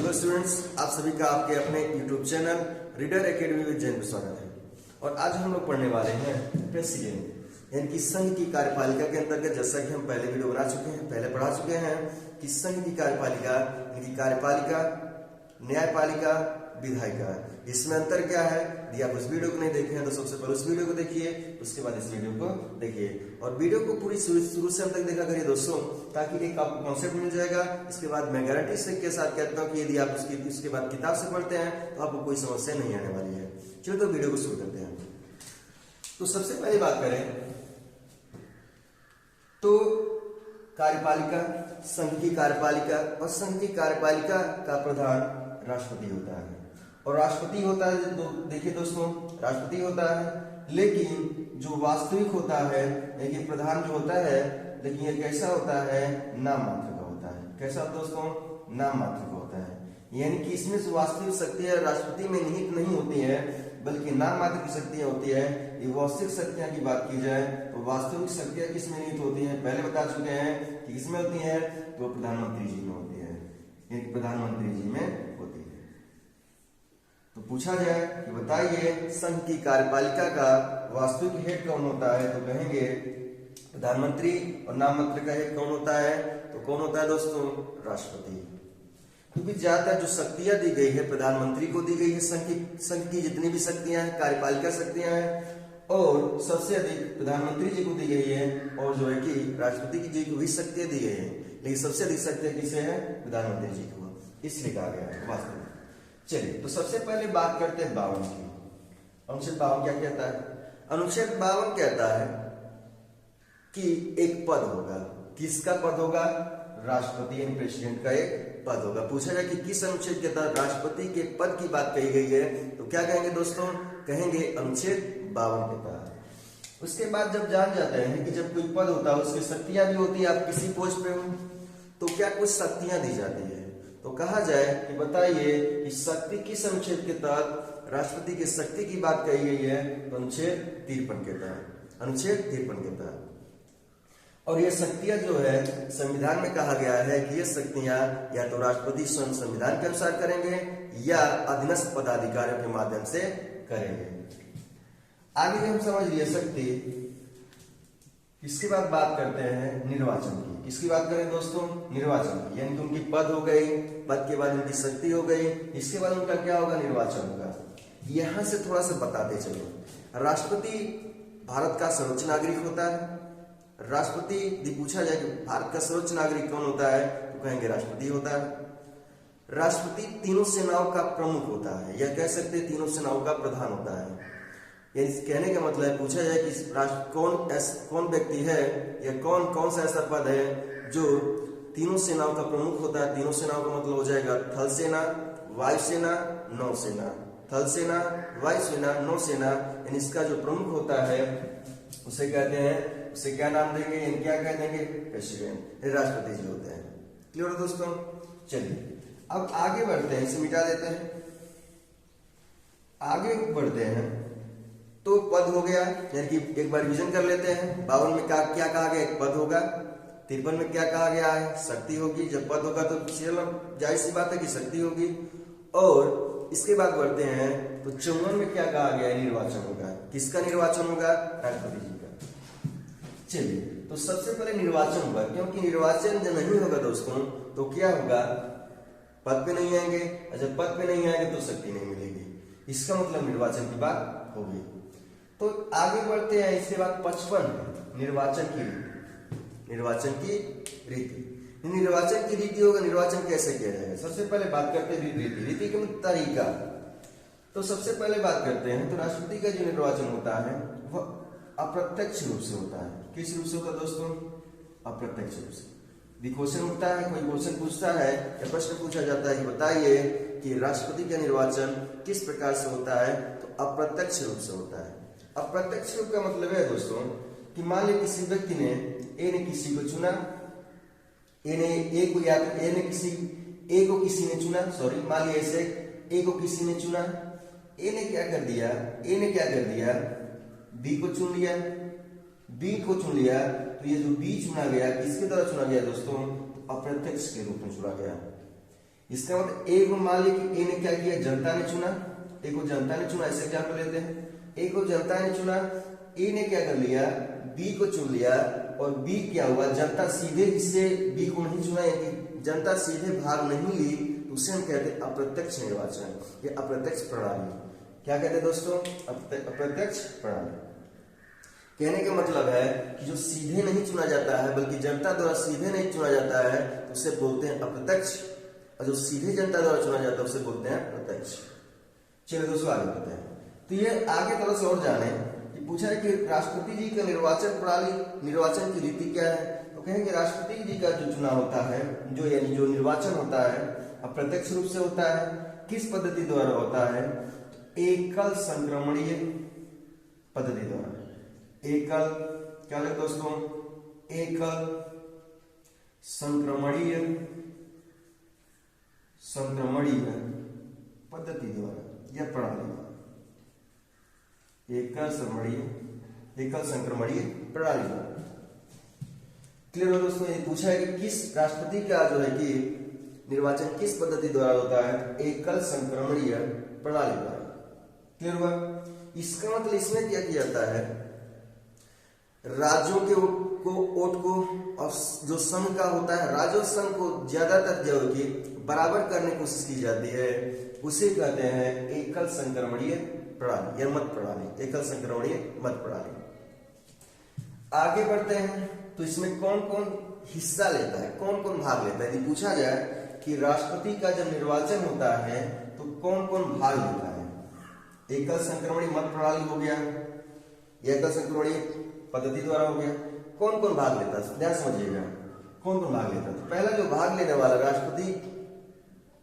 Hello students, आप सभी का आपके अपने यूट्यूब चैनल रीडर एकेडमी में जय स्वागत है। और आज हम लोग पढ़ने वाले हैं प्रेसिडेंट यानी कि संघ की कार्यपालिका के अंतर्गत। जैसा कि हम पहले वीडियो बना चुके हैं, पहले पढ़ा चुके हैं कि संघ की कार्यपालिका यानी कि कार्यपालिका, न्यायपालिका, विधायिका, इसमें अंतर क्या है। यदि आप उस वीडियो को नहीं देखे हैं तो सबसे पहले उस वीडियो को देखिए, उसके बाद इस वीडियो को देखिए और वीडियो को पूरी शुरू से अंत तक देखा करिए दोस्तों, ताकि एक आपको कॉन्सेप्ट मिल जाएगा। इसके बाद मैं गारंटी से के साथ कहता हूं कि यदि आप उसके बाद किताब से पढ़ते हैं तो आपको कोई समस्या नहीं आने वाली है। चलिए तो वीडियो को शुरू करते हैं। तो सबसे पहली बात करें तो कार्यपालिका, संघ की कार्यपालिका, और संघ की कार्यपालिका का प्रधान राष्ट्रपति होता है। और राष्ट्रपति होता है, देखिए दोस्तों, राष्ट्रपति होता है, लेकिन जो वास्तविक होता है, लेकिन प्रधान जो होता है, लेकिन ये कैसा होता है, नाम मात्र का होता है। कैसा दोस्तों, नाम मात्र का होता है। यानी कि इसमें जो वास्तविक शक्तियां राष्ट्रपति में निहित नहीं होती है, बल्कि नाम मात्र की शक्तियां होती है। ये वास्तविक शक्तियां की बात की जाए तो वास्तविक शक्तियां किसमें निहित होती हैं, पहले बता चुके हैं कि किसमें होती है, तो प्रधानमंत्री जी में होती है, यानी प्रधानमंत्री जी में होती है। तो पूछा जाए कि बताइए संघ की कार्यपालिका का वास्तविक हेड कौन होता है, तो कहेंगे प्रधानमंत्री। और नाम मात्र का हेड कौन होता है, तो कौन होता है दोस्तों, राष्ट्रपति। क्योंकि ज्यादातर जो शक्तियां दी गई है प्रधानमंत्री को दी गई है, संघ की जितनी भी शक्तियां हैं, कार्यपालिका शक्तियां हैं, और सबसे अधिक प्रधानमंत्री जी को दी गई है, और जो है कि राष्ट्रपति जी को भी शक्तियां दी गई है, लेकिन सबसे अधिक शक्तियां किसे है, प्रधानमंत्री जी को, इसलिए कहा गया है वास्तव में। चलिए तो सबसे पहले बात करते हैं 52 की। अनुच्छेद 52 क्या कहता है, अनुच्छेद 52 कहता है कि एक पद होगा। किसका पद होगा, राष्ट्रपति यानी प्रेसिडेंट का एक पद होगा। पूछा जाए कि किस अनुच्छेद के तहत राष्ट्रपति के पद की बात कही गई है, तो क्या कहेंगे दोस्तों, कहेंगे अनुच्छेद 52 के तहत। उसके बाद जब जान जाते हैं कि जब कोई पद होता है उसकी शक्तियां भी होती है, आप किसी पोस्ट पे हो तो क्या कुछ शक्तियां दी जाती है। तो कहा जाए कि बताइए कि शक्ति किस अनुच्छेद के तहत राष्ट्रपति की शक्ति की बात कही गई है, तो अनुच्छेद 53 के तहत, अनुच्छेद 53 के तहत। और ये शक्तियां जो है संविधान में कहा गया है कि ये शक्तियां या तो राष्ट्रपति स्वयं संविधान के अनुसार करेंगे या अधीनस्थ पदाधिकारियों के माध्यम से करेंगे। आगे हम समझ लिए शक्ति। इसके बाद बात करते हैं निर्वाचन की। किसकी बात करें दोस्तों, निर्वाचन की, यानी कि उनकी पद हो गई, पद के बाद उनकी शक्ति हो गई, इसके बाद उनका क्या होगा, निर्वाचन होगा। यहां से थोड़ा सा बताते चलो। राष्ट्रपति भारत का सर्वोच्च नागरिक होता है। राष्ट्रपति यदि पूछा जाए कि भारत का सर्वोच्च नागरिक कौन होता है, तो कहेंगे राष्ट्रपति होता है। राष्ट्रपति तीनों सेनाओं का प्रमुख होता है, या कह सकते हैं तीनों सेनाओं का प्रधान होता है। यानी कहने का मतलब है, पूछा जाए कि राष्ट्र कौन व्यक्ति है या कौन सा ऐसा पद है जो तीनों सेनाओं का प्रमुख होता है। तीनों सेनाओं का मतलब हो जाएगा थल सेना, वायुसेना, नौसेना। थल सेना, वायुसेना, नौसेना, यानी इसका जो प्रमुख होता है उसे कहते हैं, उसे क्या नाम देंगे, यानी क्या कह देंगे, प्रेसिडेंट, राष्ट्रपति जी होते हैं। क्लियर है दोस्तों। चलिए अब आगे बढ़ते हैं, इसे मिटा देते हैं, आगे बढ़ते हैं। तो पद हो गया, यानी कि एक बार रिवीजन कर लेते हैं। 52 में क्या कहा गया, एक पद होगा। 53 में क्या कहा गया है, शक्ति होगी। जब पद होगा तो जाहिर सी बात है कि शक्ति होगी। और इसके बाद बढ़ते हैं तो 54 में क्या कहा गया है, निर्वाचन होगा। किसका निर्वाचन होगा, राष्ट्रपति जी का। चलिए तो सबसे पहले निर्वाचन होगा, क्योंकि निर्वाचन जब नहीं होगा दोस्तों तो क्या होगा, पद पे नहीं आएंगे, और जब पद पे नहीं आएंगे तो शक्ति नहीं मिलेगी। इसका मतलब निर्वाचन की बात होगी। तो आगे बढ़ते हैं। इसके बाद 55 निर्वाचन की रीति। निर्वाचन की रीति, निर्वाचन की रीति होगा। निर्वाचन कैसे किया जाएगा, सबसे पहले बात करते हैं रीति का तरीका। तो सबसे पहले बात करते हैं तो राष्ट्रपति का जो निर्वाचन होता है वह अप्रत्यक्ष रूप से होता है। किस रूप से होता है दोस्तों, अप्रत्यक्ष रूप से। क्वेश्चन उठता है, कोई क्वेश्चन पूछता है या प्रश्न पूछा जाता है कि बताइए कि राष्ट्रपति का निर्वाचन किस प्रकार से होता है, तो अप्रत्यक्ष रूप से होता है। अप्रत्यक्ष रूप का मतलब है दोस्तों कि मान लीजिए किसी व्यक्ति ने, ए ने किसी को चुना, ए को किसी ने चुना, सॉरी, मान लीजिए ऐसे ए को किसी ने चुना, ए ने क्या कर दिया, बी को चुन लिया, तो ये जो बी चुना गया किसके द्वारा चुना गया दोस्तों, तो अप्रत्यक्ष के रूप में चुना गया। इसका मतलब ए को मान लिया कि ए ने क्या किया, जनता ने चुना, ए को जनता ने चुना, ऐसे एग्जाम्पल लेते हैं। ए को जनता ने चुना, ए ने क्या कर लिया, बी को चुन लिया, और बी क्या हुआ, जनता सीधे इससे बी को नहीं चुना, यानी जनता सीधे भाग नहीं ली, तो उसे हम कहते हैं अप्रत्यक्ष निर्वाचन या अप्रत्यक्ष प्रणाली। क्या कहते हैं दोस्तों, अप्रत्यक्ष प्रणाली। कहने का मतलब है कि जो सीधे नहीं चुना जाता है बल्कि जनता द्वारा सीधे नहीं चुना जाता है तो उसे बोलते हैं अप्रत्यक्ष, और जो सीधे जनता द्वारा चुना जाता है उसे बोलते हैं प्रत्यक्ष। चलिए दोस्तों आगे बढ़ते हैं। तो ये आगे थोड़ा सा और जाने कि पूछा है कि राष्ट्रपति जी का निर्वाचन प्रणाली, निर्वाचन की रीति क्या है। तो कहेंगे राष्ट्रपति जी का जो चुनाव होता है, जो यानी जो निर्वाचन होता है अप्रत्यक्ष रूप से होता है। किस पद्धति द्वारा होता है, एकल संक्रमणीय पद्धति द्वारा। एकल क्या है दोस्तों, एकल संक्रमणीय पद्धति द्वारा या प्रणाली द्वारा, एकल संक्रमणीय प्रणाली द्वारा। क्लियर हो दोस्तों। ये पूछा है कि किस राष्ट्रपति का जो है कि निर्वाचन किस पद्धति द्वारा होता है, एकल संक्रमणीय प्रणाली द्वारा। क्लियर हुआ। इसका मतलब इसमें क्या किया जाता है, राज्यों के वोट को और जो संघ का होता है, राज्य संघ को ज्यादातर जो कि बराबर करने की कोशिश की जाती है, उसे कहते हैं एकल संक्रमणीय प्रणाली या मत प्रणाली, एकल संक्रमणीय मत प्रणाली। आगे बढ़ते हैं तो इसमें कौन कौन हिस्सा लेता है, कौन कौन भाग लेता है। यदि पूछा जाए कि राष्ट्रपति का जब निर्वाचन होता है तो कौन कौन भाग लेता है, एकल संक्रमणीय मत प्रणाली हो गया, एकल संक्रमणीय पद्धति द्वारा हो गया, कौन कौन भाग लेता है, ध्यान समझिएगा कौन कौन भाग लेता है। तो पहला जो भाग लेने वाला राष्ट्रपति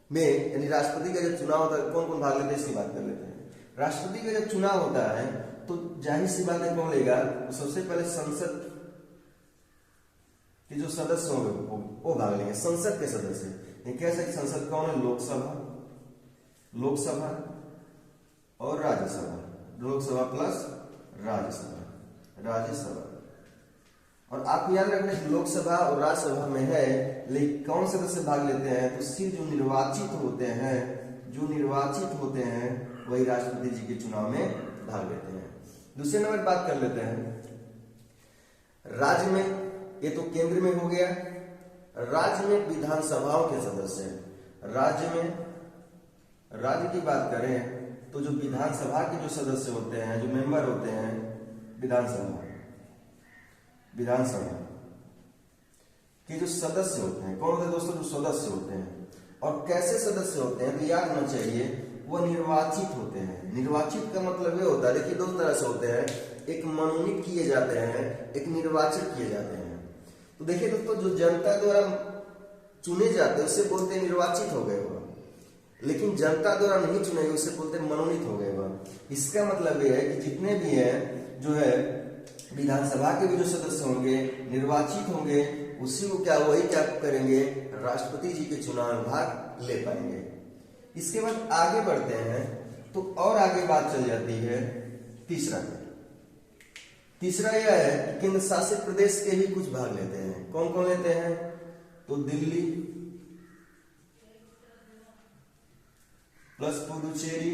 में, यानी राष्ट्रपति का जब चुनाव होता है कौन कौन भाग लेते हैं इसकी बात कर लेते हैं। राष्ट्रपति का जब चुनाव होता है तो जाहिर सी बात है कौन लेगा, तो सबसे पहले संसद के जो सदस्य होंगे वो भाग लेंगे, संसद के सदस्य। कह सकते संसद कौन है, लोकसभा और राज्यसभा, लोकसभा प्लस राज्यसभा। और आपको याद रखना है लोकसभा और राज्यसभा में है, लेकिन कौन सदस्य भाग लेते हैं, तो सिर्फ जो निर्वाचित होते हैं वही राष्ट्रपति जी के चुनाव में भाग लेते हैं। दूसरे नंबर बात कर लेते हैं राज्य में, ये तो केंद्र में हो गया। राज्य में विधानसभाओं के सदस्य, राज्य की बात करें तो जो विधानसभा के जो सदस्य होते हैं, जो मेंबर होते हैं विधानसभा के जो सदस्य होते हैं, कौन होते हैं दोस्तों, जो सदस्य होते हैं। और कैसे सदस्य होते हैं तो याद होना चाहिए, वो निर्वाचित होते हैं। निर्वाचित का मतलब ये होता है, देखिए दो तरह से होते हैं, एक मनोनीत किए जाते हैं, एक निर्वाचित किए जाते हैं। तो देखिए दोस्तों, जो जनता द्वारा चुने जाते हैं उसे बोलते हैं निर्वाचित हो गए वो, लेकिन जनता द्वारा नहीं चुने गए उसे बोलते हैं मनोनीत हो गए वह। इसका मतलब यह है कि जितने भी हैं जो है विधानसभा के भी जो सदस्य होंगे निर्वाचित होंगे, उसी को वही क्या करेंगे, राष्ट्रपति जी के चुनाव में भाग ले पाएंगे। इसके बाद आगे बढ़ते हैं तो और आगे बात चल जाती है तीसरा यह है कि केंद्र शासित प्रदेश के भी कुछ भाग लेते हैं। कौन कौन लेते हैं, तो दिल्ली प्लस पुदुचेरी।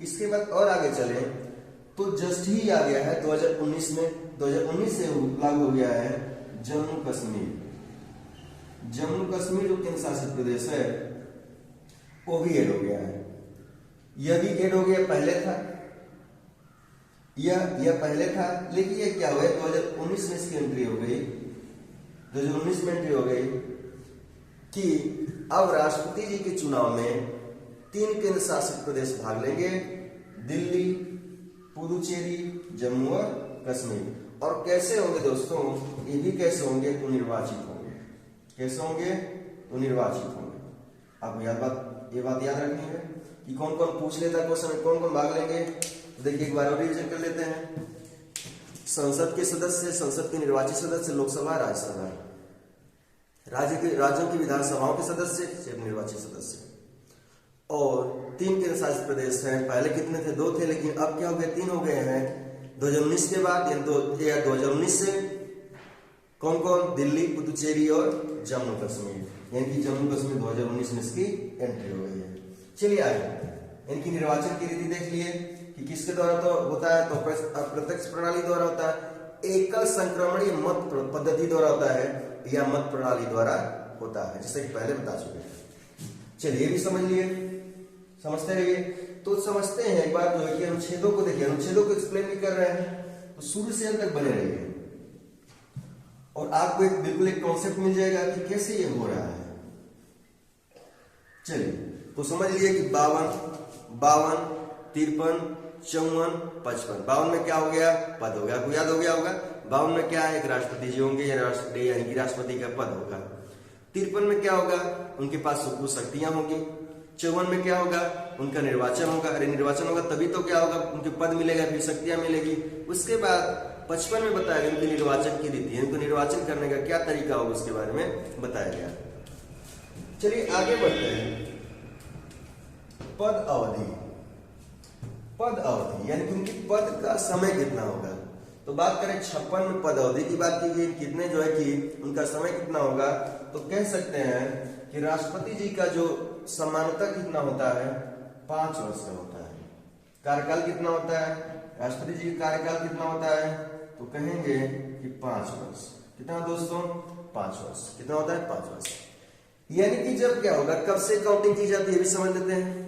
इसके बाद और आगे चले तो जस्ट ही आ गया है 2019 से लागू हो गया है जम्मू कश्मीर जो केंद्र शासित प्रदेश है वो भी ऐड हो गया है। यह भी ऐड हो गया, पहले था यह पहले था, लेकिन ये क्या हुआ 2019 में इसकी एंट्री हो गई, 2019 में एंट्री हो गई कि अब राष्ट्रपति जी के चुनाव में 3 केंद्र शासित प्रदेश भाग लेंगे, दिल्ली, पुदुचेरी, जम्मू और कश्मीर। और कैसे होंगे दोस्तों, ये भी कैसे होंगे, तो निर्वाचित होंगे। कैसे होंगे, तो निर्वाचित होंगे। आपको ये बात याद रखनी है कि कौन कौन पूछ लेता है क्वेश्चन में, कौन कौन भाग लेंगे। तो देखिए एक बार और रिविजन कर लेते हैं। संसद के सदस्य, संसद के निर्वाचित सदस्य, लोकसभा, राज्यसभा, राज्यों की विधानसभाओं के सदस्य, सिर्फ निर्वाचित सदस्य, और 3 केंद्र शासित प्रदेश हैं। पहले कितने थे, 2 थे, लेकिन अब क्या हो गए, 3 हो गए हैं 2019 के बाद। 2019 से कौन कौन? दिल्ली, पुदुचेरी और जम्मू कश्मीर। यानी कि जम्मू कश्मीर 2019 में इसकी एंट्री हो गई है। चलिए आगे इनकी निर्वाचन की रीति देख लिए कि किसके द्वारा तो होता है, तो अप्रत्यक्ष प्रणाली द्वारा होता है, एकल संक्रमणीय मत पद्धति द्वारा होता है, या मत प्रणाली द्वारा होता है, जैसे कि पहले बता चुके हैं। चलिए भी समझ लिए, समझते रहिए। तो समझते हैं एक बार जो है कि अनुच्छेदों को देखिए, अनुच्छेदों को एक्सप्लेन भी कर रहे हैं, तो शुरू से अंत तक बने रहिए और आपको एक बिल्कुल एक कॉन्सेप्ट मिल जाएगा कि कैसे ये हो रहा है। चलिए तो समझ लिए कि 52, 53, 54, 55। 52 में क्या हो गया? पद हो गया, आपको याद हो गया होगा। 52 में क्या है? एक राष्ट्रपति जी होंगे, यानी कि राष्ट्रपति का पद होगा। 53 में क्या होगा? उनके पास सुप्रीम शक्तियां होंगी। 54 में क्या होगा? उनका निर्वाचन होगा। अरे निर्वाचन होगा तभी तो क्या होगा? उनके पद मिलेगा, फिर शक्तियां मिलेगी। उसके बाद 55 में बताया गया उनकी निर्वाचन की रीति, उनको निर्वाचन करने का क्या तरीका होगा उसके बारे में बताया गया। चलिए आगे बढ़ते हैं। पद अवधि, पद अवधि यानी कि उनकी पद का समय कितना होगा। तो बात करें 56 में पद अवधि की बात की गई, कितने जो है कि उनका समय कितना होगा, तो कह सकते हैं कि राष्ट्रपति जी का जो सामान्यतः कितना होता है? 5 वर्ष का होता है। कार्यकाल कितना होता है? राष्ट्रपति जी का कार्यकाल कितना होता है? तो कहेंगे कि 5 वर्ष। कितना दोस्तों? 5 वर्ष। कितना होता है? 5 वर्ष। यानी कि जब क्या होगा, कब से काउंटिंग की जाती है भी समझ लेते हैं।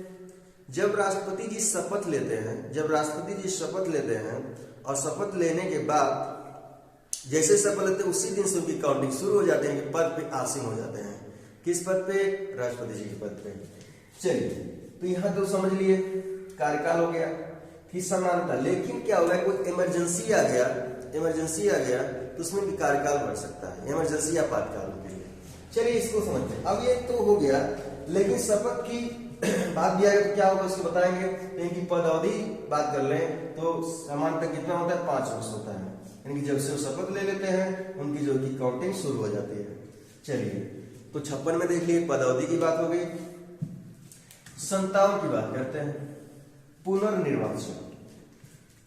जब राष्ट्रपति जी शपथ लेते हैं, जब राष्ट्रपति जी शपथ लेते हैं और शपथ लेने के बाद जैसे शपथ लेते हैं उसी दिन से उनकी काउंटिंग शुरू हो जाती है कि पद पे आसीन हो जाते हैं। किस पद पे? राष्ट्रपति जी के पद पे। चलिए तो यहां तो समझ लिए कार्यकाल हो गया, फिर समानता। लेकिन क्या होगा, कोई इमरजेंसी आ गया, इमरजेंसी आ गया तो उसमें भी कार्यकाल बढ़ सकता है, इमरजेंसी आपातकाल के लिए। चलिए इसको समझते हैं। अब ये तो हो गया, लेकिन शपथ की बात भी आएगा तो क्या होगा उसको बताएंगे। इनकी पद अवधि बात कर लें तो सामान्यतः कितना होता है? 5 वर्ष होता है। यानी कि जब से वो शपथ ले लेते हैं उनकी जो की काउंटिंग शुरू हो जाती है। चलिए तो 56 में देख लिए पद अवधि की बात हो गई। 57 की बात करते हैं, पुनर्निर्वाचन।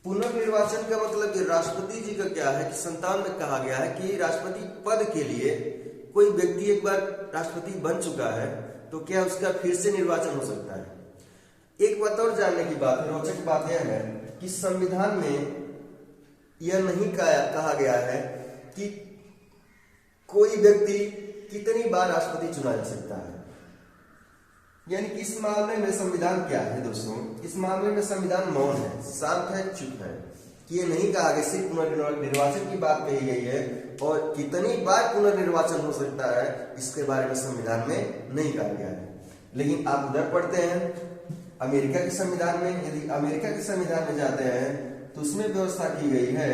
पुनर्निर्वाचन का मतलब कि राष्ट्रपति जी का क्या है कि 57 में कहा गया है कि राष्ट्रपति पद के लिए कोई व्यक्ति एक बार राष्ट्रपति बन चुका है तो क्या उसका फिर से निर्वाचन हो सकता है। एक बात और जानने की बात है, रोचक बात यह है कि संविधान में यह नहीं कहा गया है कि कोई व्यक्ति कितनी बार राष्ट्रपति चुना जा सकता है। यानी कि इस मामले में संविधान क्या है दोस्तों, इस मामले में संविधान मौन है, शांत है, चुप है कि ये नहीं कहा गया, सिर्फ पुनर्निर्वाचन की बात कही गई है और कितनी बार पुनर्निर्वाचन हो सकता है इसके बारे में संविधान में नहीं कहा गया है। लेकिन आप उधर पढ़ते हैं अमेरिका के संविधान में, यदि अमेरिका के संविधान में जाते हैं तो उसमें व्यवस्था की गई है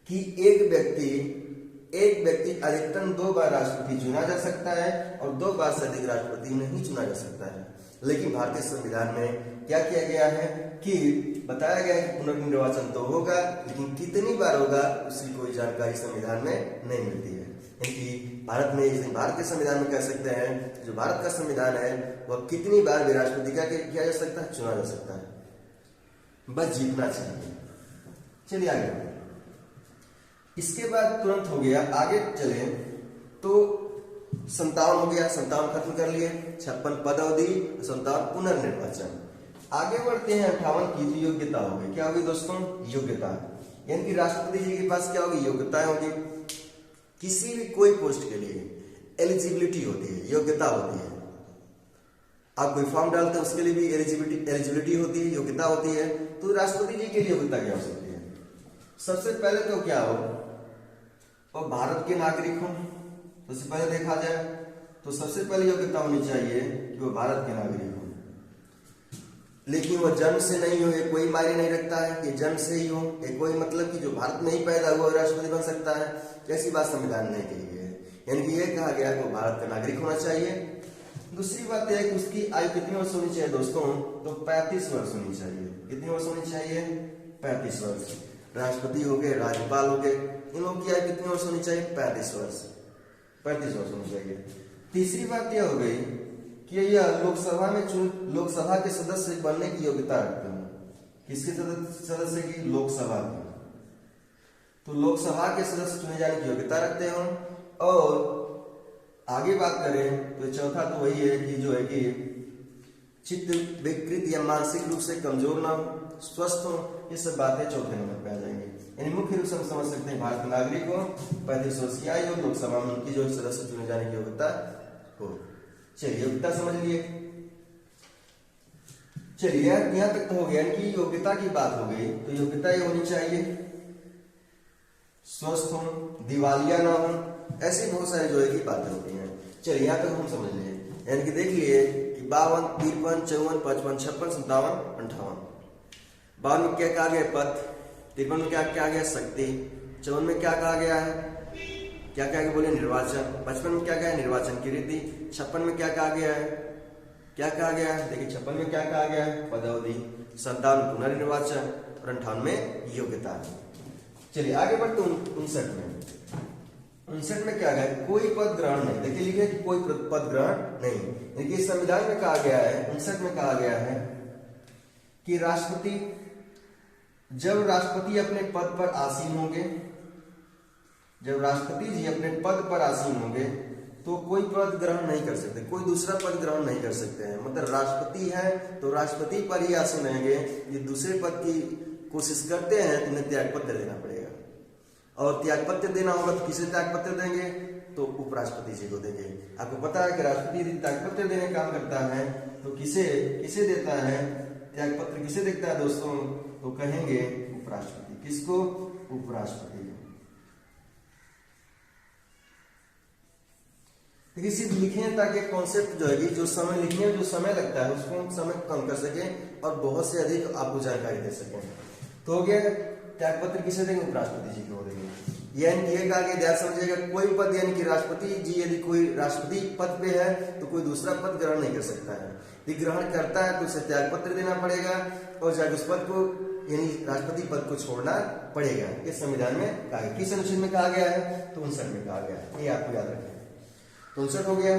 कि एक व्यक्ति अधिकतम 2 बार राष्ट्रपति चुना जा सकता है और 2 बार से अधिक राष्ट्रपति नहीं चुना जा सकता है। लेकिन भारतीय संविधान में क्या किया गया है कि बताया गया है कि पुनर्निर्वाचन तो होगा, लेकिन कितनी बार होगा उसकी कोई जानकारी संविधान में नहीं मिलती है। क्योंकि भारत के संविधान में कह सकते हैं, जो भारत का संविधान है वह कितनी बार भी राष्ट्रपति का किया जा सकता है, चुना जा सकता है, बस जीतना चाहिए। चलिए आगे, इसके बाद तुरंत हो गया, आगे चले तो 57 हो गया, 57 खत्म कर लिए, 56 पद अवधि, 57 पुनर्निर्वाचन। आगे बढ़ते हैं 58 की जो योग्यता होगी। क्या होगी दोस्तों? योग्यता। यानी कि राष्ट्रपति जी के पास क्या होगी? योग्यताएं होगी। किसी भी कोई पोस्ट के लिए एलिजिबिलिटी होती है, योग्यता होती है। आप कोई फॉर्म डालते हैं उसके लिए भी एलिजिबिलिटी होती है, योग्यता होती है। तो राष्ट्रपति जी के लिए योग्यता क्या हो सकती है? सबसे पहले तो क्या हो, और भारत के नागरिक हो। सबसे पहले देखा जाए तो सबसे पहले योग्यता होनी चाहिए कि वो भारत के नागरिक हो। लेकिन वह जन्म से नहीं हो, ये कोई मायने नहीं रखता है कि जन्म से ही हो, ये कोई मतलब कि जो भारत में ही पैदा हुआ राष्ट्रपति बन सकता है, ऐसी बात संविधान ने कही है। यानी कि यह कहा गया है कि वो भारत का नागरिक होना चाहिए। दूसरी बात यह है कि उसकी आयु कितनी वर्ष होनी चाहिए दोस्तों? तो 35 वर्ष होनी चाहिए। कितनी वर्ष होनी चाहिए? 35 वर्ष। राष्ट्रपति हो गए, राज्यपाल हो गए, इन लोगों की आयु कितनी वर्ष होनी चाहिए? 35 वर्ष। 35 वर्ष होनी चाहिए। तीसरी बात यह हो गई कि यह लोकसभा के सदस्य बनने की योग्यता रखते हैं। किसके सदस्य की? लोकसभा की। तो लोकसभा के सदस्य चुने जाने की योग्यता रखते हो। और आगे बात करें तो चौथा तो वही है कि जो है कि चित्त विकृत या मानसिक रूप से कमजोर ना हो, स्वस्थ हो, ये सब बातें चौथे नंबर पे आ जाएंगे। यानी मुख्य रूप से हम समझ सकते हैं भारत नागरिक हो, 35 वर्ष की आयु हो, लोकसभा में उनकी जो सदस्य चुने जाने की योग्यता हो। चलिए योग्यता समझ लिए। चलिए यहाँ तक तो हो गया कि योग्यता की बात हो गई। तो योग्यता ये होनी चाहिए स्वस्थ हो, दिवालिया ना हो, ऐसी बहुत सारी जो है की बातें होती हैं। चलिए यहाँ तक हम समझ लिए। यानी कि देख लिए कि 52, 53, 54, 55, 56, 57, 58। 52 में क्या कहा गया पद, 53 में क्या क्या गया शक्ति, 54 में क्या कहा गया है, क्या क्या बोले निर्वाचन, 55 में क्या कहा है निर्वाचन की रीति, 56 में क्या कहा गया है, क्या कहा गया है देखिए 56 में क्या कहा गया है पदावधि, 57 पुनर्निर्वाचन और 58 में योग्यता। चलिए आगे बढ़ते 59 में। 59 में क्या है कोई पद ग्रहण नहीं। देखिए लिखे कि कोई पद ग्रहण नहीं। देखिए संविधान में कहा गया है 59 में कहा गया है कि राष्ट्रपति जब राष्ट्रपति अपने पद पर आसीन होंगे, जब राष्ट्रपति जी अपने पद पर आसीन होंगे तो कोई पद ग्रहण नहीं कर सकते, कोई दूसरा पद ग्रहण नहीं कर सकते हैं। मतलब राष्ट्रपति है तो राष्ट्रपति पर ही आसीन रहेंगे। ये दूसरे पद की कोशिश करते हैं तो उन्हें त्याग पत्र देना पड़ेगा। और त्याग पत्र देना होगा तो किसे त्याग पत्र देंगे, तो उपराष्ट्रपति जी को देंगे। आपको पता है कि राष्ट्रपति यदि त्याग पत्र देने का काम करता है तो किसे किसे देता है, त्याग पत्र किसे देता है दोस्तों, तो कहेंगे उपराष्ट्रपति। किसको, उपराष्ट्रपति। देखिए सिर्फ लिखें ताकि कॉन्सेप्ट जो है जो समय लिखने में जो समय लगता है उसको हम समय कम कर सके और बहुत से अधिक आपको जानकारी दे सकें। तो हो गया त्याग पत्र किसे देंगे, उपराष्ट्रपति जी को देंगे। यानी कि आगे ध्यान समझिएगा कोई पद यानी कि राष्ट्रपति जी यदि कोई राष्ट्रपति पद पे है तो कोई दूसरा पद ग्रहण नहीं कर सकता है। यदि ग्रहण करता है तो उसे त्याग पत्र देना पड़ेगा और जाकर उस पद को यानी राष्ट्रपति पद को छोड़ना पड़ेगा। ये संविधान में कहा गया। किस अनुच्छेद में कहा गया है, तो 59 में कहा गया है। ये आपको याद रखें। 59 हो गया।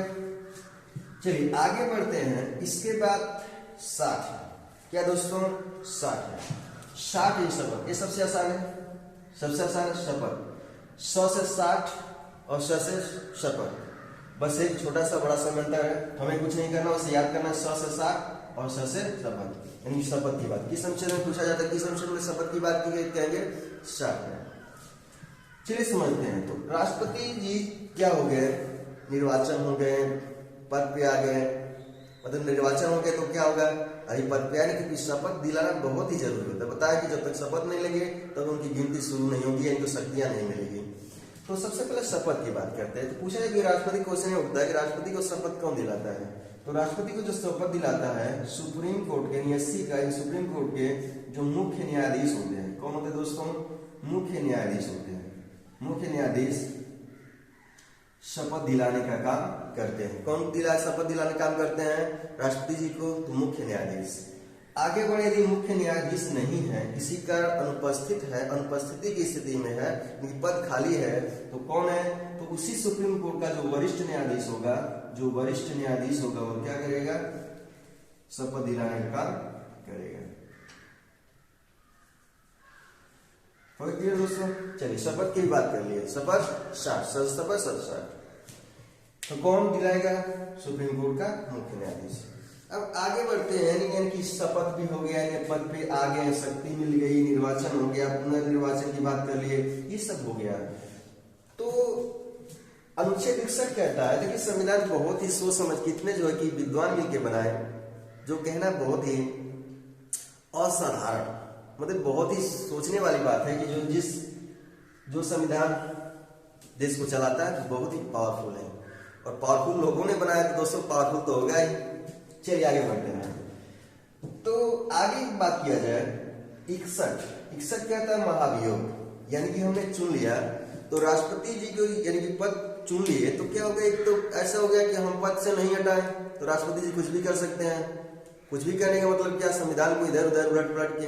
चलिए आगे बढ़ते हैं। इसके बाद 60 क्या दोस्तों, 60 है। 60 ये शपथ, ये सबसे आसान है, सबसे आसान है शपथ। 100 से 60 और 100 से शपथ, बस एक छोटा सा बड़ा सा अंतर है। हमें कुछ नहीं करना, उसे याद करना 100 से 60 और 100 से शपथ, यानी शपथ की बात। किस अनुच्छेद में पूछा जाता है, किस अनुच्छेद में शपथ की बात की गई, कहेंगे 60 में। चलिए समझते हैं। तो राष्ट्रपति जी क्या हो गए, निर्वाचन हो गए, पद पे आ गए। मतलब निर्वाचन हो गए तो क्या होगा, अरे पद पे आने की शपथ दिलाना बहुत ही जरूरी होता है। बताया कि जब तक शपथ नहीं लेंगे तब उनकी गिनती शुरू नहीं होगी, इनको शक्तियां नहीं मिलेगी। तो सबसे पहले शपथ की बात करते हैं। तो पूछा जाए कि राष्ट्रपति क्वेश्चन उठता है कि राष्ट्रपति को शपथ कौन दिलाता है। तो राष्ट्रपति को जो शपथ दिलाता है सुप्रीम कोर्ट के न्यायाधीश का, सुप्रीम कोर्ट के जो मुख्य न्यायाधीश होते हैं, कौन होते हैं दोस्तों, मुख्य न्यायाधीश होते हैं। मुख्य न्यायाधीश शपथ दिलाने का काम करते हैं। कौन शपथ दिलाने का काम करते हैं, राष्ट्रपति जी को, तो मुख्य न्यायाधीश। आगे बढ़े, यदि मुख्य न्यायाधीश नहीं है, किसी का अनुपस्थित है, अनुपस्थिति की स्थिति में है, पद खाली है, तो कौन है, तो उसी सुप्रीम कोर्ट का जो वरिष्ठ न्यायाधीश होगा, जो वरिष्ठ न्यायाधीश होगा वो क्या करेगा, शपथ दिलाने का काम करेगा। दोस्तों चलिए शपथ की बात कर लिए। शपथ 60 तो कौन दिलाएगा, सुप्रीम कोर्ट का मुख्य न्यायाधीश। अब आगे बढ़ते हैं। यानी कि शपथ भी हो गया, पद पे आ गए, शक्ति मिल गई, निर्वाचन हो गया, पुनर्निर्वाचन की बात कर लिए, ये सब हो गया। तो अनुच्छेद 61 कहता है, देखिए संविधान बहुत ही सोच समझ कितने जो है कि विद्वान मिलकर बनाए, जो कहना बहुत ही असाधारण, मतलब बहुत ही सोचने वाली बात है कि जो संविधान देश को चलाता है तो बहुत ही पावरफुल है, और पावरफुल लोगों ने बनाया तो दोस्तों पावरफुल तो होगा ही। चलिए आगे बढ़ते हैं। तो आगे बात किया जाए 61 कहता है महाभियोग, यानी कि हमने चुन लिया, तो राष्ट्रपति जी को यानी कि पद चुन लिए, तो क्या हो गया, एक तो ऐसा हो गया कि हम पद से नहीं हटाए तो राष्ट्रपति जी कुछ भी कर सकते हैं। कुछ भी करने का मतलब क्या, संविधान को इधर उधर उलट पलट के।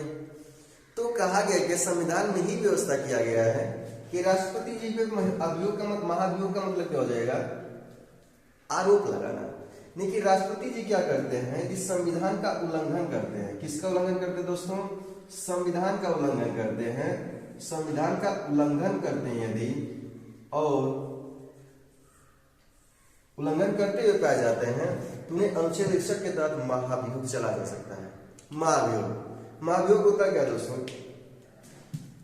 तो कहा गया कि संविधान में ही व्यवस्था किया गया है कि राष्ट्रपति जी पे अभियोग का महाभियोग का मतलब क्या हो जाएगा, आरोप लगाना। नहीं कि राष्ट्रपति जी क्या करते हैं, इस संविधान का उल्लंघन करते हैं। किसका उल्लंघन करते हैं दोस्तों, संविधान का उल्लंघन करते हैं, संविधान का उल्लंघन करते हैं यदि और उल्लंघन करते हुए पाए जाते हैं तो उन्हें अनुच्छेद 61 के तहत महाभियोग चला जा सकता है। महाभियोग होता क्या दोस्तों,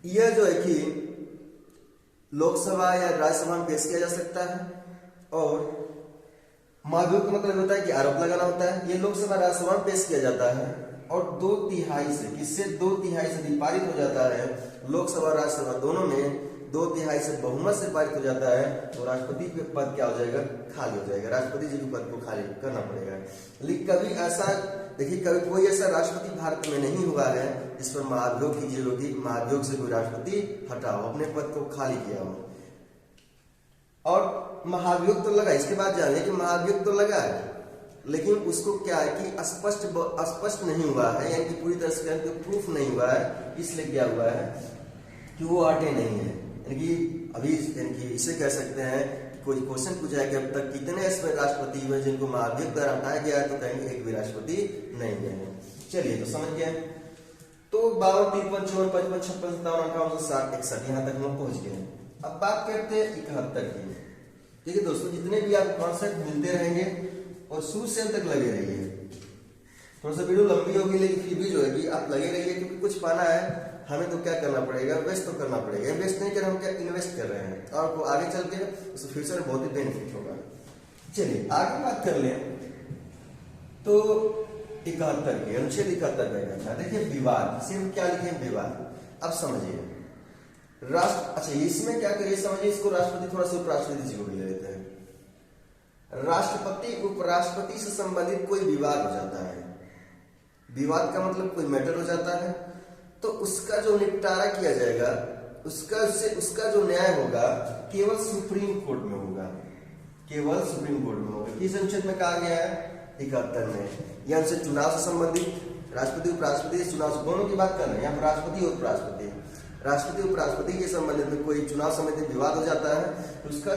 यह जो है कि लोकसभा या राज्यसभा में पेश किया जा सकता है और महाभियोग का मतलब होता है कि आरोप लगाना होता है। ये लोकसभा राज्यसभा में पेश किया जाता है और 2/3 से किससे 2/3 से पारित हो जाता है, लोकसभा राज्यसभा दोनों में 2/3 से बहुमत से पारित हो जाता है तो राष्ट्रपति के पद क्या हो जाएगा, खाली हो जाएगा। राष्ट्रपति जी के पद को खाली करना पड़ेगा। लेकिन कभी ऐसा देखिए, कभी कोई ऐसा राष्ट्रपति भारत में नहीं हुआ है जिस पर महाभियोग की जरूरत थी, महाभियोग से कोई राष्ट्रपति हटाओ, अपने पद को खाली किया हो। और महाभियोग तो लगा, इसके बाद जानिए कि महाभियोग तो लगा है लेकिन उसको क्या है कि स्पष्ट नहीं हुआ है, यानी कि पूरी तरह से प्रूफ नहीं हुआ है। इसलिए क्या हुआ है कि वो हटे नहीं है। यानी कि अभी यानी कि इसे कह सकते हैं कि कोई क्वेश्चन पूछा है कि अब तक कितने ऐसे राष्ट्रपति हुए जिनको महाभियोग द्वारा हटाया गया है, तो कहेंगे एक भी राष्ट्रपति नहीं गए हैं। चलिए तो समझ गए। तो 52, 53, 54, 55, 56, 57, 58, 60, 61 यहाँ तक हम पहुंच गए। अब बात करते हैं 71 की। देखिए दोस्तों, जितने भी आपको कॉन्सेप्ट मिलते रहेंगे और शुरू से अंत तक लगे रहिए। थोड़ा सा वीडियो लंबी होगी लेकिन फिर भी जो है कि आप लगे रहिए, क्योंकि कुछ पाना है हमें तो क्या करना पड़ेगा, इन्वेस्ट तो करना पड़ेगा। इन्वेस्ट नहीं कर रहे हम क्या इन्वेस्ट कर रहे हैं और आपको आगे चल के उससे फ्यूचर में बहुत ही बेनिफिट होगा। चलिए आगे बात कर लें तो 71 की अनुच्छेद 71 का था। देखिए विवाद, सिर्फ क्या लिखे विवाद। अब समझिए अच्छा इसमें क्या करिए समझिए, इसको राष्ट्रपति थोड़ा सा उपराष्ट्रपति जी को भी ले लेते हैं। राष्ट्रपति उपराष्ट्रपति से संबंधित कोई विवाद हो जाता है, विवाद का मतलब कोई मैटर हो जाता है, तो उसका जो निपटारा किया जाएगा, उसका जो न्याय होगा केवल सुप्रीम कोर्ट में होगा, केवल सुप्रीम कोर्ट में होगा। किस अनुच्छेद में कहा गया है, 71 में। यह अनुच्छेद चुनाव से संबंधित, राष्ट्रपति उपराष्ट्रपति चुनाव से दोनों की बात कर रहे हैं, यहाँ पर राष्ट्रपति और उपराष्ट्रपति, राष्ट्रपति उपराष्ट्रपति के संबंधित में कोई चुनाव संबंधित विवाद हो जाता है तो उसका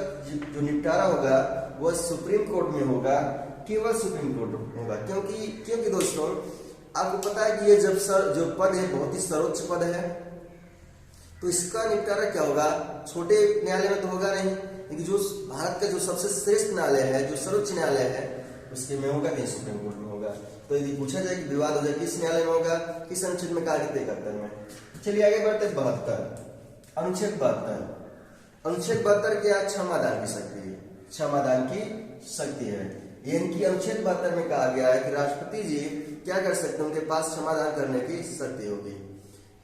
जो निपटारा होगा वह सुप्रीम कोर्ट में होगा, केवल सुप्रीम कोर्ट होगा। क्योंकि दोस्तों आपको पता है कि ये जब जो पद है बहुत ही सर्वोच्च पद है, तो इसका निपटारा क्या होगा, छोटे न्यायालय में तो होगा नहीं, लेकिन जो भारत का जो सबसे श्रेष्ठ न्यायालय है, जो सर्वोच्च न्यायालय है, उसके में होगा नहीं, सुप्रीम कोर्ट में होगा। तो यदि पूछा जाए कि विवाद हो जाए किस न्यायालय में होगा, किस अनुच्छेद में कहा गया 71 में। चलिए आगे बढ़ते 72 अनुच्छेद 72। अनुच्छेद 72 क्या, क्षमादान की शक्ति है, क्षमादान की शक्ति है। इनकी अनुच्छेद 72 में कहा गया है कि राष्ट्रपति जी क्या कर सकते हैं, उनके पास क्षमादान करने की शक्ति होगी।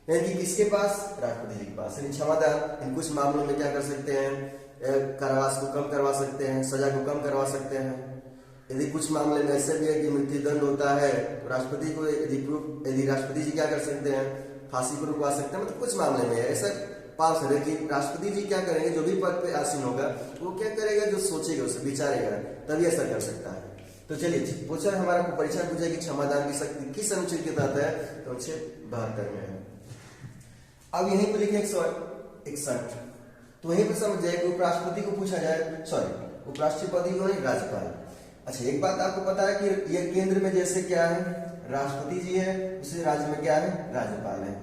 यानी कि किसके पास, राष्ट्रपति जी के पास। यानी क्षमादान इन कुछ मामलों में क्या कर सकते हैं, कारावास को कम करवा सकते हैं, सजा को कम करवा सकते हैं। यदि कुछ मामले में ऐसे भी है कि मृत्यु दंड होता है तो राष्ट्रपति को यदि राष्ट्रपति जी क्या कर सकते हैं, फांसी को रुकवा सकते हैं। मतलब कुछ मामले में ऐसा पास है कि राष्ट्रपति जी क्या करेंगे, जो भी पद पे आसीन होगा वो क्या करेगा, जो सोचेगा उसे विचारेगा तभी ऐसा कर सकता है। तो चलिए पूछा हमारा परीक्षा पूछेगी क्षमादान की शक्ति किस अनुच्छेद के तहत है, तो अनुच्छेद 72 में है। अब यहीं पर लिखे 161, तो वहीं पर समझ जाए कि उपराष्ट्रपति को पूछा जाए, सॉरी उपराष्ट्रपति को नहीं, राज्यपाल। अच्छा एक बात आपको पता है कि यह केंद्र में जैसे क्या है, राष्ट्रपति जी है, उसी राज्य में क्या है, राज्यपाल है।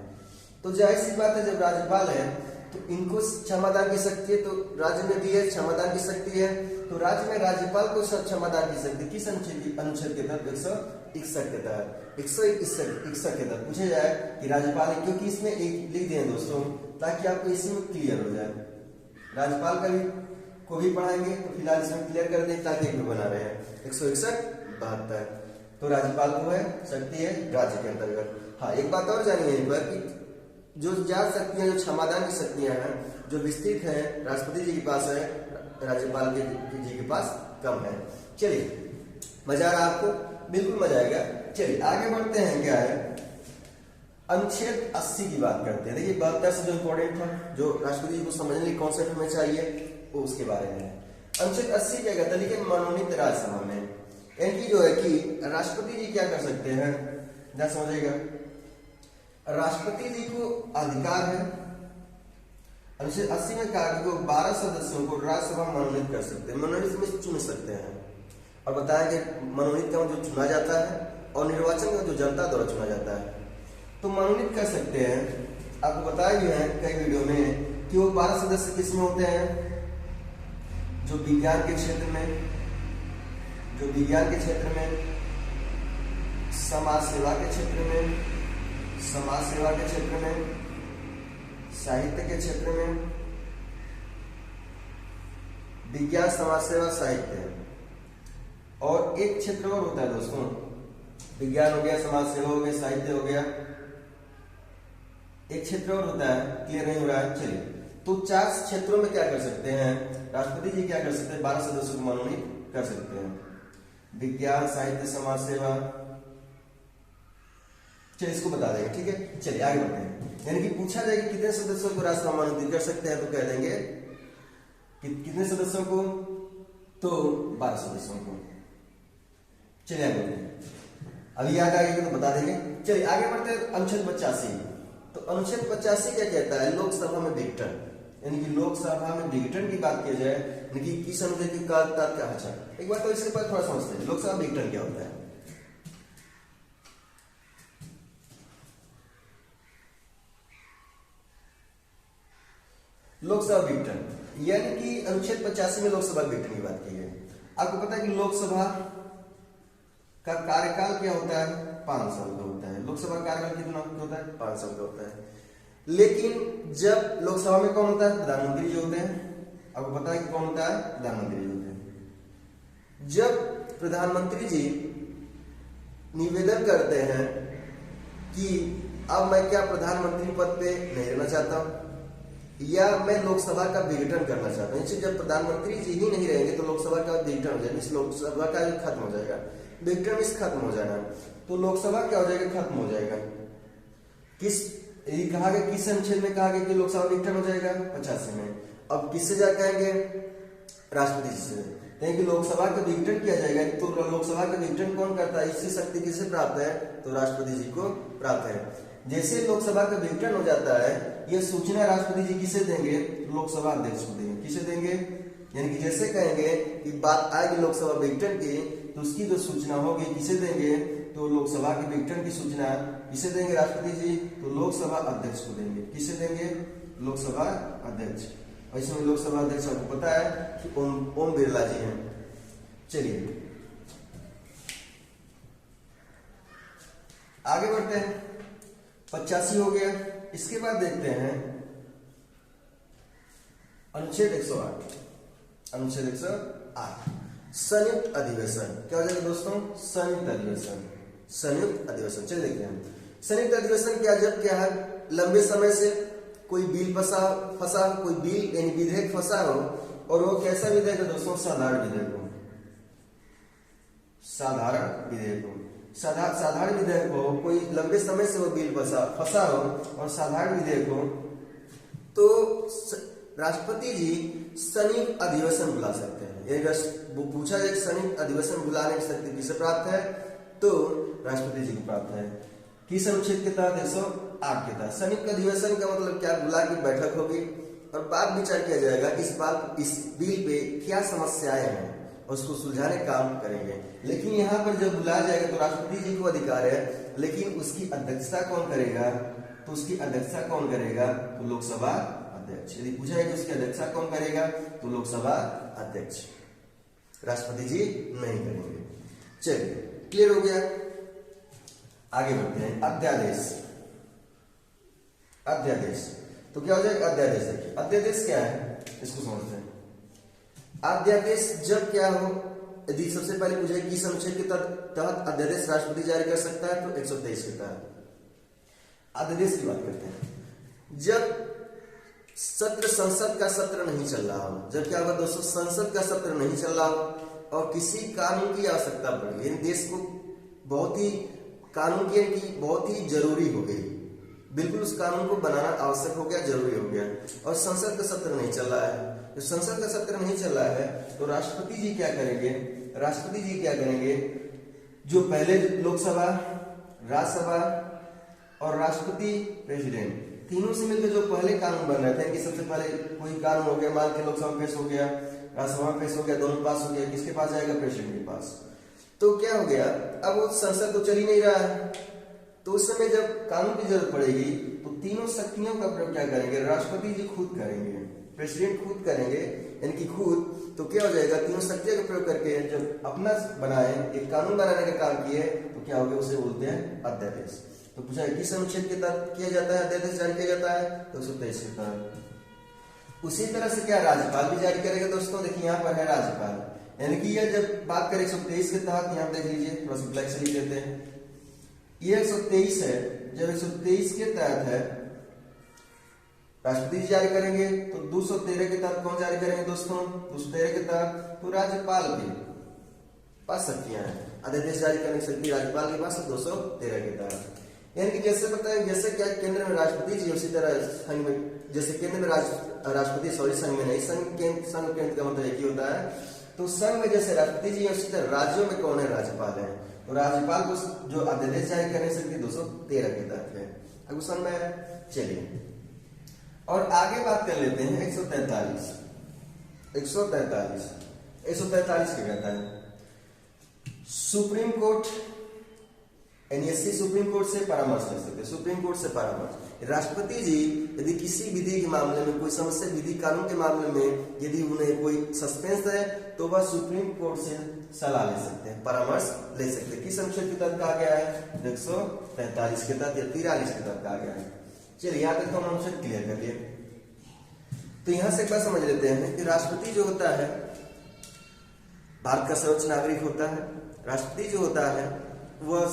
तो जाहिर सी बात है जब राज्यपाल है तो इनको क्षमादान की शक्ति है, तो राज्य में भी है क्षमादान की शक्ति है, तो राज्य में राज्यपाल को क्षमादान की शक्ति किस अनुच्छेद के तहत, 161 के तहत, 161 के तहत पूछा जाए कि राज्यपाल है। क्योंकि इसमें एक लिख दिए दोस्तों ताकि आपको इसमें क्लियर हो जाए, राज्यपाल का भी को भी पढ़ाएंगे तो फिलहाल इसमें क्लियर कर दें ताकि एक बना रहे हैं। 161 72 तो राज्यपाल को है शक्ति है राज्य के अंतर्गत। हाँ एक बात और जानिए यहीं पर कि जो ज्यादा शक्तियां, जो क्षमादान की शक्तियां हैं जो विस्तृत है राष्ट्रपति जी के पास है, राज्यपाल जी के पास कम है। चलिए मजा आ रहा आपको, बिल्कुल मजा आएगा। चलिए आगे बढ़ते हैं, क्या है अनुच्छेद 80 की बात करते हैं। देखिए 72 से जो इंपॉर्टेंट था, जो राष्ट्रपति जी को समझने के कॉन्सेप्ट में चाहिए वो उसके बारे में है। अनुच्छेद 80 क्या कहता है, लेकिन मनोनीत राज्यसभा में यानी जो है कि राष्ट्रपति जी क्या कर सकते हैं, क्या समझेगा, राष्ट्रपति जी को अधिकार है, अनुच्छेद 80 में कहा कि वो 12 सदस्यों को राज्यसभा मनोनीत कर सकते हैं, मनोनीत में चुन सकते हैं। और बताया कि मनोनीत का जो चुना जाता है और निर्वाचन का जो जनता द्वारा चुना जाता है, तो मनोनीत कर सकते हैं आपको बताया भी है कई वीडियो में कि वो 12 सदस्य किसमें होते हैं, जो विज्ञान के क्षेत्र में, समाज सेवा के क्षेत्र में, साहित्य के क्षेत्र में, विज्ञान, समाज सेवा, साहित्य, और एक क्षेत्र और होता है दोस्तों, विज्ञान हो गया, समाज सेवा हो गया, साहित्य हो गया, एक क्षेत्र और होता है, क्लियर नहीं हो रहा है, चलिए। तो 4 क्षेत्रों में क्या कर सकते हैं, राष्ट्रपति जी क्या कर सकते हैं, 12 सदस्यों को मनोनीत कर सकते हैं, विज्ञान, साहित्य, समाज सेवा। चलिए इसको बता देंगे, ठीक है। चलिए आगे बढ़ते हैं। यानी कि पूछा जाए कि कितने सदस्यों को राष्ट्रपति मनोनीत कर सकते हैं, तो कह देंगे कि कितने सदस्यों को, तो 12 सदस्यों को। चलिए आगे बढ़ते हैं, अभी याद आ गया तो बता देंगे। चलिए आगे बढ़ते हैं। अनुच्छेद 85। तो अनुच्छेद 85 क्या कहता है, लोकसभा में विघटन, यानी कि लोकसभा में विघटन की बात की जाए, यानी कि किस अनुच्छेद की तात्कालिक क्या, अच्छा एक बार तो इसके बाद थोड़ा समझते हैं लोकसभा विघटन क्या होता है। लोकसभा विघटन यानी कि अनुच्छेद 85 में लोकसभा विघटन की बात की है। आपको पता है कि लोकसभा का कार्यकाल क्या होता है, 5 साल का होता है। लोकसभा कार्यकाल कितना होता है, 5 साल का होता है। लेकिन जब लोकसभा में कौन होता है, प्रधानमंत्री जी होते हैं। आपको पता है कि कौन होता है, प्रधानमंत्री जी होते हैं। जब प्रधानमंत्री जी निवेदन करते हैं कि अब मैं क्या प्रधानमंत्री पद पे नहीं रहना चाहता हूं, या मैं लोकसभा का विघटन करना चाहता हूं, जब प्रधानमंत्री जी ही नहीं रहेंगे तो लोकसभा का विघटन हो जाएगा, इस लोकसभा का खत्म हो जाएगा, विघटन इस खत्म हो जाएगा, तो लोकसभा क्या हो जाएगा, खत्म हो जाएगा। किस ये कहा गया, किस अनुच्छेद में कहा गया कि लोकसभा विघटन हो जाएगा, 85 में। अब किससे जा कहेंगे, राष्ट्रपति जी से, यानी कि लोकसभा का विघटन किया जाएगा। तो लोकसभा का विघटन कौन करता है, इसकी शक्ति किसे प्राप्त है, तो राष्ट्रपति जी को प्राप्त है। जैसे लोकसभा का विघटन हो जाता है, यह सूचना राष्ट्रपति जी किसे देंगे, लोकसभा अध्यक्ष को देंगे। किसे देंगे, यानी कि जैसे कहेंगे कि बात आएगी लोकसभा विघटन की, तो उसकी जो सूचना होगी किसे देंगे, तो लोकसभा के विघटन की सूचना किसे देंगे, राष्ट्रपति जी, तो लोकसभा अध्यक्ष को देंगे। किसे देंगे, लोकसभा अध्यक्ष। और इसमें लोकसभा अध्यक्ष आपको पता है कि ओम बिरला जी हैं। चलिए आगे बढ़ते हैं। 85 हो गया। इसके बाद देखते हैं अनुच्छेद 108। अनुच्छेद 108 संयुक्त अधिवेशन क्या हो जाएगा दोस्तों, संयुक्त अधिवेशन। संयुक्त अधिवेशन चलिए देखते हैं। संयुक्त अधिवेशन क्या, जब क्या है, लंबे समय से कोई बिल फंसा कोई बिल यानी विधेयक फंसा हो, और वो कैसा विधेयक है दोस्तों, साधारण विधेयक हो। साधारण विधेयक हो, साधारण विधेयक हो, कोई लंबे समय से वो बिल फंसा हो और साधारण विधेयक हो, तो राष्ट्रपति जी संयुक्त अधिवेशन बुला सकते हैं। वो पूछा जाए संयुक्त अधिवेशन बुलाने की शक्ति किसे प्राप्त है, तो राष्ट्रपति जी को प्राप्त है। किस अनुच्छेद के तहत, 108 के तहत। संयुक्त अधिवेशन का मतलब क्या, बुला की बैठक होगी और बात विचार किया जाएगा इस बिल पे क्या समस्याएं हैं, उसको सुलझाने का काम करेंगे। लेकिन यहाँ पर जब बुलाया जाएगा तो राष्ट्रपति जी को अधिकार है, लेकिन उसकी अध्यक्षता कौन करेगा, तो उसकी अध्यक्षता कौन करेगा, तो लोकसभा अध्यक्ष। यदि पूछा है कि उसकी अध्यक्षता कौन करेगा, तो लोकसभा अध्यक्ष, राष्ट्रपति जी नहीं करेंगे। चलिए क्लियर हो गया। आगे बढ़ते हैं। अध्यादेश। अध्यादेश तो क्या हो जाएगा, अध्यादेश। देखिए अध्यादेश क्या है, इसको समझते हैं। अध्यादेश जब क्या हो, यदि सबसे पहले पूछे किस अनुच्छेद के तहत अध्यादेश राष्ट्रपति जारी कर सकता है, तो 123 के तहत अध्यादेश की बात करते हैं। जब संसद का सत्र नहीं चल रहा हो, जब क्या होगा दोस्तों, संसद का सत्र नहीं चल रहा हो और किसी कानून की आवश्यकता पड़ी, यानी देश को बहुत ही कानून की बहुत ही जरूरी हो गई, बिल्कुल उस कानून को बनाना आवश्यक हो गया, जरूरी हो गया, और संसद का सत्र नहीं चल रहा है। जब संसद का सत्र नहीं चल रहा है तो राष्ट्रपति जी क्या करेंगे, राष्ट्रपति जी क्या करेंगे, जो पहले लोकसभा, राज्यसभा और राष्ट्रपति प्रेसिडेंट तीनों से मिलकर जो पहले कानून बन रहे थे, कि सबसे पहले कोई कानून हो गया, मान के लोकसभा में पेश हो गया, राज्यसभा में पेश हो गया, दोनों पास हो गया, किसके पास जाएगा, प्रेसिडेंट के पास। तो क्या हो गया, अब वो संसद तो चल ही नहीं रहा है, तो उस समय जब कानून की जरूरत पड़ेगी तो तीनों शक्तियों का प्रयोग क्या करेंगे, राष्ट्रपति जी खुद करेंगे, प्रेसिडेंट खुद करेंगे, यानी कि खुद। तो क्या हो जाएगा, तीनों शक्तियों का प्रयोग करके जब अपना बनाए, एक कानून बनाने का काम किए, तो क्या हो गया, उसे बोलते हैं अध्यादेश। तो पूछा किस अनुच्छेद के तहत किया जाता है अध्यादेश जारी किया जाता है, तो 123 के तहत। उसी तरह से क्या राज्यपाल भी जारी करेगा दोस्तों, देखिए यहाँ पर है राज्यपाल, यानी कि ये जब बात करें 123 के तहत, यहाँ देख लीजिए थोड़ा सा ब्लैक से लिख देते हैं, ये 123 है। जब 123 के तहत है राष्ट्रपति जी जारी करेंगे, तो 213 के तहत कौन जारी करेंगे दोस्तों, 213 के तहत तो राज्यपाल के पास शक्तियां हैं, अध्यादेश जारी करने की शक्ति राज्यपाल के पास 213 के तहत। यानी कि जैसे बताएं, जैसे क्या केंद्र में राष्ट्रपति जी, उसी तरह संघ में, जैसे केंद्र में राष्ट्रपति संघ में नहीं, संघ केंद्र का मतलब एक ही होता है। तो संघ में जैसे राष्ट्रपति जी है, उसी तरह राज्यों में कौन है, राज्यपाल है। तो राज्यपाल को जो अध्यादेश जारी करने से 213 के तहत है। अब क्वेश्चन में चलिए और आगे बात कर लेते हैं 143 क्या कहता है, supreme court NSC supreme court से परामर्श ले सकते हैं, सुप्रीम कोर्ट से परामर्श। राष्ट्रपति जी यदि किसी विधि के मामले में, कोई समस्या विधि कानून के मामले में यदि उन्हें कोई सस्पेंस है, तो वह सुप्रीम कोर्ट से सलाह ले सकते हैं, परामर्श ले सकते हैं। किस अनुच्छेद के तहत कहा गया है, 143 के तहत या 43 के तहत कहा गया है। चलिए यहाँ तक तो हम अनुच्छेद क्लियर कर लिए। तो यहां से एक बात समझ लेते हैं कि राष्ट्रपति जो होता है भारत का सर्वोच्च नागरिक होता है। राष्ट्रपति जो होता है वह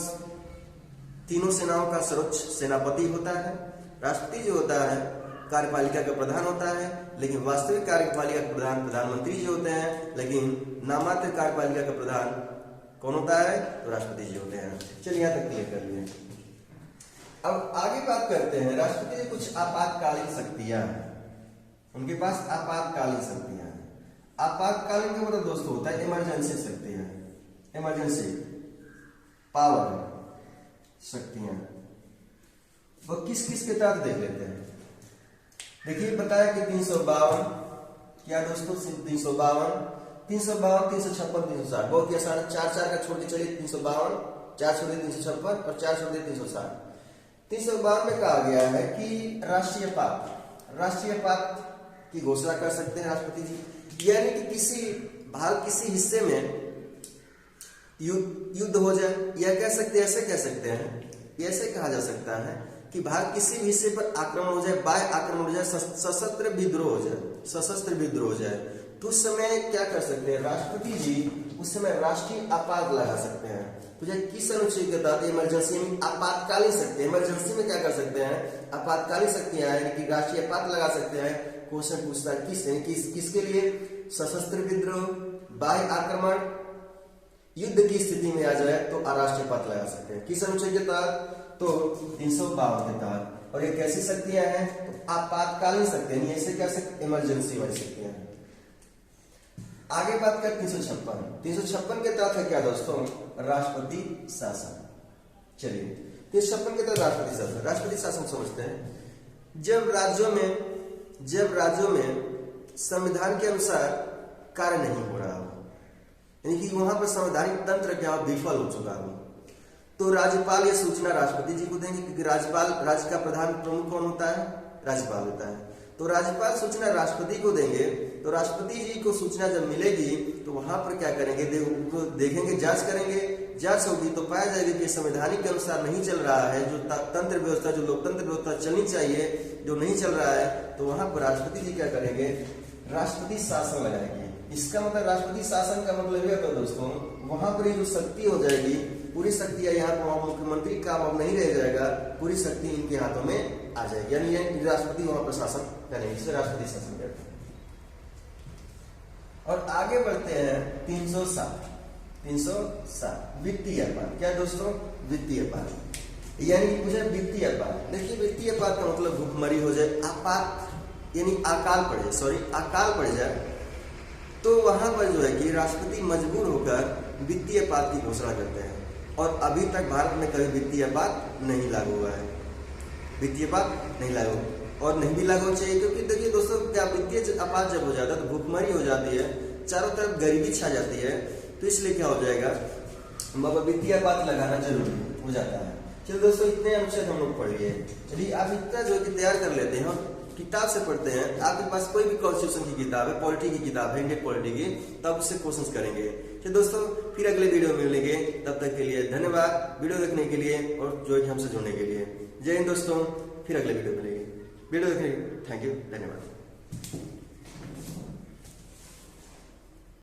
तीनों सेनाओं का सर्वोच्च सेनापति होता है। राष्ट्रपति जो होता है कार्यपालिका का प्रधान होता है, लेकिन वास्तविक कार्यपालिका का प्रधान प्रधानमंत्री जी होते हैं, लेकिन नामात्र कार्यपालिका का प्रधान कौन होता है, तो राष्ट्रपति जी होते हैं। चलिए यहाँ तक क्लियर कर लिए। अब आगे बात करते हैं, राष्ट्रपति की कुछ आपातकालीन शक्तियां हैं, उनके पास आपातकालीन शक्तियां हैं। आपातकालीन का मतलब दोस्तों होता है इमरजेंसी शक्तियां, इमरजेंसी पावर शक्तियां। वो किस किस के तहत देख लेते हैं। देखिए बताया कि 352, क्या दोस्तों 352, 356, 360, बहुत ही आसान, 4 का छोड़ के चलिए 352, 4 छोड़ 356 और 4 छोड़ 360। 352 में कहा गया है कि राष्ट्रीयपात की घोषणा कर सकते हैं राष्ट्रपति जी, यानी कि किसी हिस्से में युद्ध हो जाए, या कह सकते हैं, ऐसे कह सकते हैं, ऐसे कहा जा सकता है कि भारत किसी भी हिस्से पर आक्रमण हो जाए, बाह्य आक्रमण हो जाए, सशस्त्र विद्रोह हो जाए, तो उस समय क्या कर सकते हैं राष्ट्रपति जी, उस समय राष्ट्रीय आपात लगा सकते हैं। तो किस अनुच्छेद के तहत, इमरजेंसी में आपातकालीन शक्ति, इमरजेंसी में क्या कर सकते हैं, आपातकालीन शक्तियां यानी कि राष्ट्रीय आपात लगा सकते हैं। क्वेश्चन पूछता है किसके लिए, सशस्त्र विद्रोह, बाह्य आक्रमण, युद्ध की स्थिति में आ जाए तो राष्ट्रीय आपात लगा सकते हैं। किस अनुच्छेद के तहत, तो 352 के तहत। और ये कैसी शक्तियां हैं, तो आपातकालीन शक्तियां, ऐसे कह सकते इमरजेंसी वाली शक्तियां। आगे बात कर 356 के तहत है क्या दोस्तों, राष्ट्रपति शासन। चलिए 356 के तहत राष्ट्रपति शासन समझते हैं। जब राज्यों में संविधान के अनुसार कार्य नहीं हो रहा हो, यानी कि वहां पर संवैधानिक तंत्र क्या विफल हो चुका हो, तो राज्यपाल ये सूचना राष्ट्रपति जी को देंगे, क्योंकि राज्य का प्रधान प्रमुख कौन होता है, राज्यपाल होता है। तो राज्यपाल सूचना राष्ट्रपति को देंगे, तो राष्ट्रपति जी को सूचना जब मिलेगी तो वहां पर क्या करेंगे, देखेंगे, जांच करेंगे, जांच होगी तो पाया जाएगा कि संवैधानिक के अनुसार नहीं चल रहा है, जो तंत्र व्यवस्था, जो लोकतंत्र व्यवस्था चलनी चाहिए, जो नहीं चल रहा है, तो वहां पर राष्ट्रपति जी क्या करेंगे, राष्ट्रपति शासन लगाएंगे। इसका मतलब राष्ट्रपति शासन का मतलब यह है दोस्तों, वहां पर जो शक्ति हो जाएगी, पूरी शक्ति यहाँ पर मुख्यमंत्री का अब नहीं रह जाएगा, पूरी शक्ति इनके हाथों में आ जाएगी, यानी राष्ट्रपति वहां पर शासन करेंगे, जिसे राष्ट्रपति शासन करते हैं। और आगे बढ़ते हैं 307 वित्तीय अपराध। क्या दोस्तों, वित्तीय अपराध, यानी मुझे वित्तीय अपराध। देखिए वित्तीय अपराध का मतलब भूखमरी हो जाए, आपात यानी अकाल पड़ जाए, तो वहां पर जो है कि राष्ट्रपति मजबूर होकर वित्तीय अपराध की घोषणा करते हैं। और अभी तक भारत में कभी वित्तीय अपराध नहीं लागू हुआ है, वित्तीय अपराध नहीं लागू, और नहीं भी लागू चाहिए, क्योंकि देखिए दोस्तों क्या वित्तीय अपराध जब हो जाता है तो भूखमरी हो जाती है, चारों तरफ गरीबी छा जाती है, तो इसलिए क्या हो जाएगा, वित्तीय अपराध लगाना जरूरी हो जाता है। चलो दोस्तों, इतने अनुच्छेद हम लोग पढ़ लिए। यदि आप इतना जो कि तैयार कर लेते हैं, किताब से पढ़ते हैं, आपके पास कोई भी कॉन्स्टिट्यूशन की किताब है, पॉलिटी की किताब है, इंडियन पॉलिटी की, तब उससे क्वेश्चंस करेंगे। तो दोस्तों फिर अगले वीडियो में मिलेंगे, तब तक के लिए धन्यवाद वीडियो देखने के लिए और जो हमसे जुड़ने के लिए। जय हिंद दोस्तों, फिर अगले वीडियो मिलेंगे। वीडियो देखने के लिए थैंक यू, धन्यवाद।